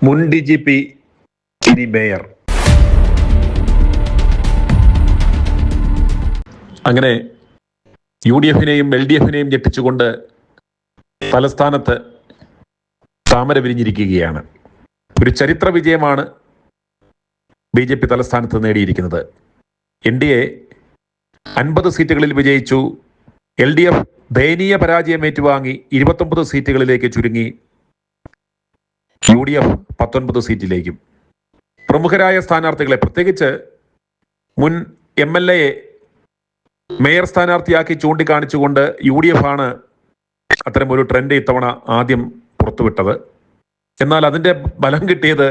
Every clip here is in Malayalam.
മുൻ DGP ഇനി മേയർ. അങ്ങനെ UDF-നെയും LDF-നെയും ഞെട്ടിച്ചുകൊണ്ട് തലസ്ഥാനത്ത് താമര വിരിഞ്ഞിരിക്കുകയാണ്. ഒരു ചരിത്ര വിജയമാണ് BJP തലസ്ഥാനത്ത് നേടിയിരിക്കുന്നത്. NDA 50 സീറ്റുകളിൽ വിജയിച്ചു. LDF ദയനീയ പരാജയം ഏറ്റുവാങ്ങി 29 സീറ്റുകളിലേക്ക് ചുരുങ്ങി. UDF 19 സീറ്റിലേക്കും. പ്രമുഖരായ സ്ഥാനാർത്ഥികളെ, പ്രത്യേകിച്ച് മുൻ MLA മേയർ സ്ഥാനാർത്ഥിയാക്കി ചൂണ്ടിക്കാണിച്ചുകൊണ്ട് UDF ആണ് അത്തരമൊരു ട്രെൻഡ് ഇത്തവണ ആദ്യം പുറത്തുവിട്ടത്. എന്നാൽ അതിൻ്റെ ബലം കിട്ടിയത്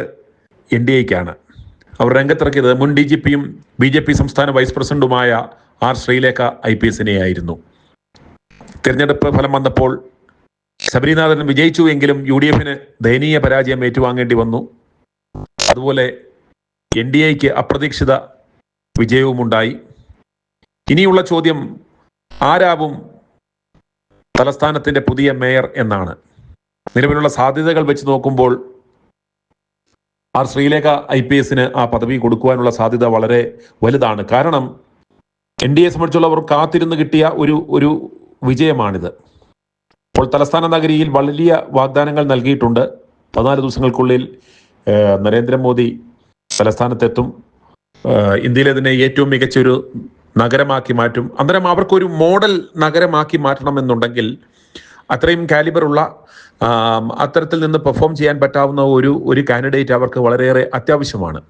NDAയ്ക്കാണ്. അവർ രംഗത്തിറക്കിയത് മുൻ DGP-യും BJP സംസ്ഥാന വൈസ് പ്രസിഡന്റുമായ R. ശ്രീലേഖ IPS-നെ ആയിരുന്നു. തിരഞ്ഞെടുപ്പ് ഫലം വന്നപ്പോൾ ശബരിനാഥൻ വിജയിച്ചു എങ്കിലും UDF-ന് ദയനീയ പരാജയം ഏറ്റുവാങ്ങേണ്ടി വന്നു. അതുപോലെ NDAയ്ക്ക് അപ്രതീക്ഷിത വിജയവുമുണ്ടായി. ഇനിയുള്ള ചോദ്യം, ആരാവും തലസ്ഥാനത്തിന്റെ പുതിയ മേയർ എന്നാണ്. നിലവിലുള്ള സാധ്യതകൾ വെച്ച് നോക്കുമ്പോൾ R. ശ്രീലേഖ IPS-ന് ആ പദവി കൊടുക്കുവാനുള്ള സാധ്യത വളരെ വലുതാണ്. കാരണം NDA സംബന്ധിച്ചുള്ളവർ കാത്തിരുന്ന് കിട്ടിയ ഒരു വിജയമാണിത്. ഇപ്പോൾ തലസ്ഥാന നഗരിയിൽ വലിയ വാഗ്ദാനങ്ങൾ നൽകിയിട്ടുണ്ട്. 14 ദിവസങ്ങൾക്കുള്ളിൽ നരേന്ദ്രമോദി തലസ്ഥാനത്തെത്തും. ഇന്ത്യയിലെ തന്നെ ഏറ്റവും മികച്ചൊരു നഗരമാക്കി മാറ്റും. അന്നേരം അവർക്കൊരു മോഡൽ നഗരമാക്കി മാറ്റണമെന്നുണ്ടെങ്കിൽ അത്രയും കാലിബറുള്ള അത്തരത്തിൽ നിന്ന് പെർഫോം ചെയ്യാൻ പറ്റാവുന്ന ഒരു കാൻഡിഡേറ്റ് അവർക്ക് വളരെയേറെ അത്യാവശ്യമാണ്.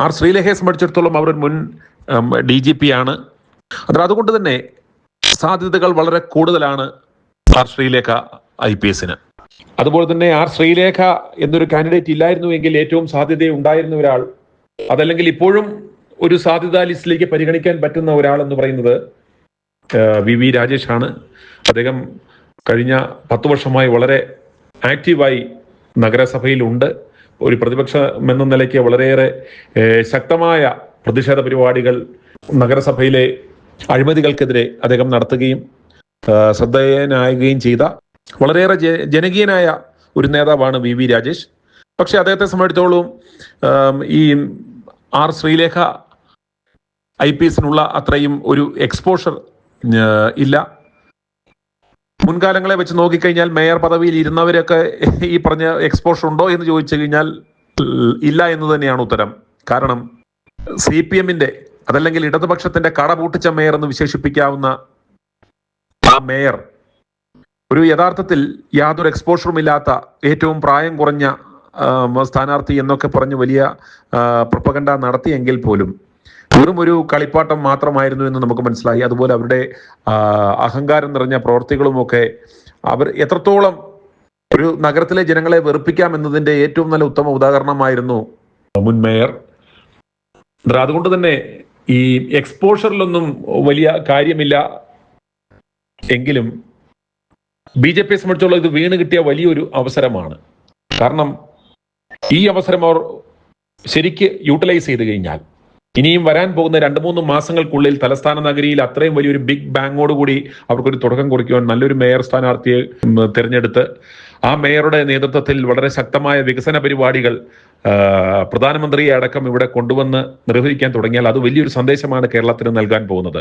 R. ശ്രീലേഖയെ സംബന്ധിച്ചിടത്തോളം അവർ മുൻ DGP ആണ്. അതുകൊണ്ട് തന്നെ സാധ്യതകൾ വളരെ കൂടുതലാണ് R. ശ്രീലേഖ IPS-ന്. അതുപോലെ തന്നെ R. ശ്രീലേഖ എന്നൊരു കാൻഡിഡേറ്റ് ഇല്ലായിരുന്നുവെങ്കിൽ ഏറ്റവും സാധ്യത ഉണ്ടായിരുന്ന ഒരാൾ, അതല്ലെങ്കിൽ ഇപ്പോഴും ഒരു സാധ്യതാ ലിസ്റ്റിലേക്ക് പരിഗണിക്കാൻ പറ്റുന്ന ഒരാൾ എന്ന് പറയുന്നത് VV രാജേഷ് ആണ്. അദ്ദേഹം കഴിഞ്ഞ 10 വർഷമായി വളരെ ആക്റ്റീവായി നഗരസഭയിലുണ്ട്. ഒരു പ്രതിപക്ഷം എന്ന നിലയ്ക്ക് വളരെയേറെ ശക്തമായ പ്രതിഷേധ പരിപാടികൾ നഗരസഭയിലെ അഴിമതികൾക്കെതിരെ അദ്ദേഹം നടത്തുകയും ശ്രദ്ധേയനാകുകയും ചെയ്ത വളരെയേറെ ജനകീയനായ ഒരു നേതാവാണ് VV രാജേഷ്. പക്ഷെ അദ്ദേഹത്തെ സംബന്ധിച്ചിടത്തോളം ഈ R. ശ്രീലേഖ IPS-നുള്ള അത്രയും ഒരു എക്സ്പോഷർ ഇല്ല. മുൻകാലങ്ങളെ വെച്ച് നോക്കിക്കഴിഞ്ഞാൽ മേയർ പദവിയിൽ ഇരുന്നവരൊക്കെ ഈ പറഞ്ഞ എക്സ്പോഷർ ഉണ്ടോ എന്ന് ചോദിച്ചു കഴിഞ്ഞാൽ ഇല്ല എന്ന് തന്നെയാണ് ഉത്തരം. കാരണം CPM-ന്റെ അതല്ലെങ്കിൽ ഇടതുപക്ഷത്തിന്റെ കട പൂട്ടിച്ച മേയർ എന്ന് വിശേഷിപ്പിക്കാവുന്ന ആ മേയർ ഒരു യഥാർത്ഥത്തിൽ യാതൊരു എക്സ്പോഷറും ഇല്ലാത്ത ഏറ്റവും പ്രായം കുറഞ്ഞ സ്ഥാനാർത്ഥി എന്നൊക്കെ പറഞ്ഞ് വലിയ പ്രൊപ്പഗണ്ട നടത്തിയെങ്കിൽ പോലും വെറും ഒരു കളിപ്പാട്ടം മാത്രമായിരുന്നു എന്ന് നമുക്ക് മനസ്സിലായി. അതുപോലെ അവരുടെ അഹങ്കാരം നിറഞ്ഞ പ്രവർത്തികളുമൊക്കെ അവർ എത്രത്തോളം ഒരു നഗരത്തിലെ ജനങ്ങളെ വെറുപ്പിക്കാം എന്നതിൻ്റെ ഏറ്റവും നല്ല ഉത്തമ ഉദാഹരണമായിരുന്നു മുൻ മേയർ. അതുകൊണ്ട് തന്നെ ഈ എക്സ്പോഷറിലൊന്നും വലിയ കാര്യമില്ല എങ്കിലും BJP-യെ സംബന്ധിച്ചുള്ള ഇത് വീണ് കിട്ടിയ വലിയൊരു അവസരമാണ്. കാരണം ഈ അവസരം അവർ ശരിക്ക് യൂട്ടിലൈസ് ചെയ്ത് കഴിഞ്ഞാൽ ഇനിയും വരാൻ പോകുന്ന 2-3 മാസങ്ങൾക്കുള്ളിൽ തലസ്ഥാന നഗരിയിൽ അത്രയും വലിയൊരു ബിഗ് ബാങ്ങോടുകൂടി അവർക്കൊരു തുടക്കം കുറിക്കുവാൻ നല്ലൊരു മേയർ സ്ഥാനാർത്ഥിയെ തിരഞ്ഞെടുത്ത് ആ മേയറുടെ നേതൃത്വത്തിൽ വളരെ ശക്തമായ വികസന പരിപാടികൾ പ്രധാനമന്ത്രിയെ അടക്കം ഇവിടെ കൊണ്ടുവന്ന് നിർവഹിക്കാൻ തുടങ്ങിയാൽ അത് വലിയൊരു സന്ദേശമാണ് കേരളത്തിന് നൽകാൻ പോകുന്നത്.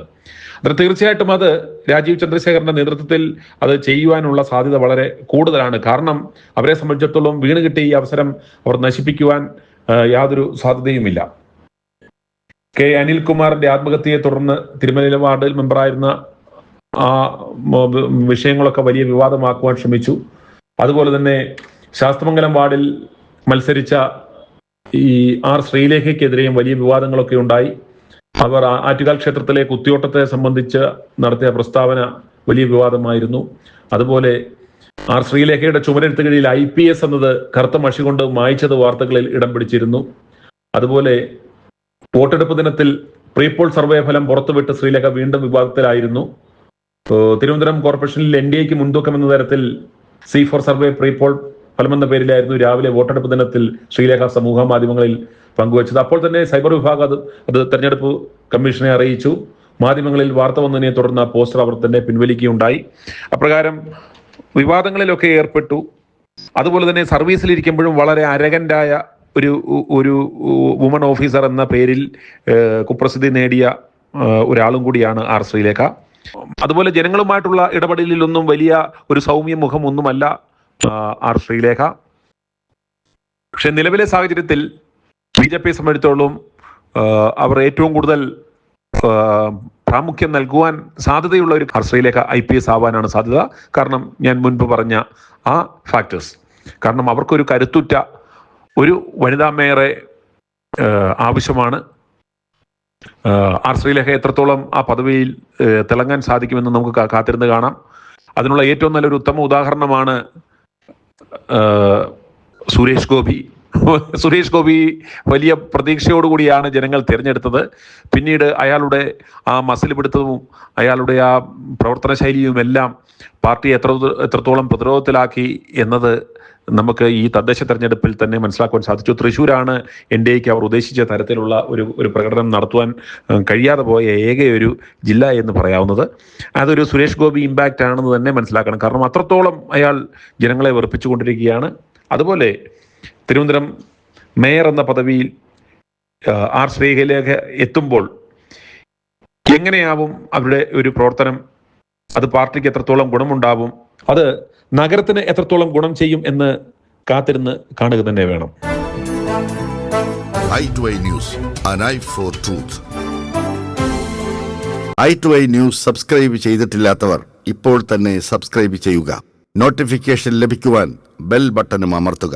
അത് തീർച്ചയായിട്ടും അത് രാജീവ് ചന്ദ്രശേഖറിന്റെ നേതൃത്വത്തിൽ അത് ചെയ്യുവാനുള്ള സാധ്യത വളരെ കൂടുതലാണ്. കാരണം അവരെ സംബന്ധിച്ചിടത്തോളം വീണ് കിട്ടിയ ഈ അവസരം അവർ നശിപ്പിക്കുവാൻ യാതൊരു സാധ്യതയുമില്ല. K. അനിൽകുമാറിന്റെ ആത്മഹത്യയെ തുടർന്ന് തിരുമല വാർഡിൽ മെമ്പറായിരുന്ന ആ വിഷയങ്ങളൊക്കെ വലിയ വിവാദമാക്കുവാൻ ശ്രമിച്ചു. അതുപോലെ തന്നെ ശാസ്തമംഗലം വാർഡിൽ മത്സരിച്ച ഈ R. ശ്രീലേഖയ്ക്കെതിരെയും വലിയ വിവാദങ്ങളൊക്കെ ഉണ്ടായി. അവർ ആറ്റുകാൽ ക്ഷേത്രത്തിലെ കുത്തിയോട്ടത്തെ സംബന്ധിച്ച് നടത്തിയ പ്രസ്താവന വലിയ വിവാദമായിരുന്നു. അതുപോലെ R. ശ്രീലേഖയുടെ ചുമരെഴുത്തുകളിൽ IPS എന്നത് കറുത്ത മഷി കൊണ്ട് മായ്ച്ചത് വാർത്തകളിൽ ഇടം പിടിച്ചിരുന്നു. അതുപോലെ വോട്ടെടുപ്പ് ദിനത്തിൽ പ്രീപോൾ സർവേ ഫലം പുറത്തുവിട്ട് ശ്രീലേഖ വീണ്ടും വിവാദത്തിലായിരുന്നു. തിരുവനന്തപുരം കോർപ്പറേഷനിൽ NDAയ്ക്ക് മുൻതൂക്കം എന്ന തരത്തിൽ C4 സർവേ പ്രീപോൾ ഫലമെന്ന പേരിലായിരുന്നു രാവിലെ വോട്ടെടുപ്പ് ദിനത്തിൽ ശ്രീലേഖ സമൂഹ മാധ്യമങ്ങളിൽ പങ്കുവച്ചത്. അപ്പോൾ തന്നെ സൈബർ വിഭാഗം അത് തെരഞ്ഞെടുപ്പ് കമ്മീഷനെ അറിയിച്ചു. മാധ്യമങ്ങളിൽ വാർത്ത വന്നതിനെ തുടർന്ന് പോസ്റ്റർ അവർ തന്നെ പിൻവലിക്കുകയുണ്ടായി. അപ്രകാരം വിവാദങ്ങളിലൊക്കെ ഏർപ്പെട്ടു. അതുപോലെ തന്നെ സർവീസിലിരിക്കുമ്പോഴും വളരെ അരഗൻ്റായ ഒരു ഒരു വുമൺ ഓഫീസർ എന്ന പേരിൽ കുപ്രസിദ്ധി നേടിയ ഒരാളും കൂടിയാണ് ആർ ശ്രീലേഖ. അതുപോലെ ജനങ്ങളുമായിട്ടുള്ള ഇടപെടലിലൊന്നും വലിയ ഒരു സൗമ്യ മുഖം ഒന്നുമല്ല ആർ ശ്രീലേഖ. പക്ഷെ നിലവിലെ സാഹചര്യത്തിൽ BJP സംബന്ധിച്ചിടത്തോളം അവർ ഏറ്റവും കൂടുതൽ പ്രാമുഖ്യം നൽകുവാൻ സാധ്യതയുള്ള ഒരു ആർ ശ്രീലേഖ IPS ആവാനാണ് സാധ്യത. കാരണം ഞാൻ മുൻപ് പറഞ്ഞ ആ ഫാക്ടേഴ്സ്. കാരണം അവർക്കൊരു കരുത്തുറ്റ ഒരു വനിതാ മേയറെ ആവശ്യമാണ്. ആർ ശ്രീലേഖ എത്രത്തോളം ആ പദവിയിൽ തിളങ്ങാൻ സാധിക്കുമെന്ന് നമുക്ക് കാത്തിരുന്ന് കാണാം. അതിനുള്ള ഏറ്റവും നല്ലൊരു ഉത്തമ ഉദാഹരണമാണ് സുരേഷ് ഗോപി. സുരേഷ് ഗോപി വലിയ പ്രതീക്ഷയോടുകൂടിയാണ് ജനങ്ങൾ തിരഞ്ഞെടുത്തത്. പിന്നീട് അയാളുടെ ആ മസിൽ പിടുത്തവും അയാളുടെ ആ പ്രവർത്തന ശൈലിയും എല്ലാം പാർട്ടി എത്രത്തോളം പ്രതിരോധത്തിലാക്കി എന്നത് നമുക്ക് ഈ തദ്ദേശ തെരഞ്ഞെടുപ്പിൽ തന്നെ മനസ്സിലാക്കുവാൻ സാധിച്ചു. തൃശ്ശൂരാണ് NDAക്ക് അവർ ഉദ്ദേശിച്ച തരത്തിലുള്ള ഒരു പ്രകടനം നടത്തുവാൻ കഴിയാതെ പോയ ഏകയൊരു ജില്ല എന്ന് പറയാവുന്നത്. അതൊരു സുരേഷ് ഗോപി ഇമ്പാക്റ്റ് ആണെന്ന് തന്നെ മനസ്സിലാക്കണം. കാരണം അത്രത്തോളം അയാൾ ജനങ്ങളെ വെറുപ്പിച്ചുകൊണ്ടിരിക്കുകയാണ്. അതുപോലെ തിരുവനന്തപുരം മേയർ എന്ന പദവിയിൽ ആർ ശ്രീലേഖ എത്തുമ്പോൾ എങ്ങനെയാവും അവരുടെ ഒരു പ്രവർത്തനം? അത് പാർട്ടിക്ക് എത്രത്തോളം ഗുണമുണ്ടാവും? അത് നഗരത്തിന് എത്രത്തോളം ഗുണം ചെയ്യും എന്ന് കാത്തിരുന്ന് കാണുക തന്നെ വേണം. i2i News, an eye for truth. i2i News subscribe ചെയ്തിട്ടില്ലാത്തവർ ഇപ്പോൾ തന്നെ സബ്സ്ക്രൈബ് ചെയ്യുക. നോട്ടിഫിക്കേഷൻ ലഭിക്കുവാൻ ബെൽ ബട്ടണും അമർത്തുക.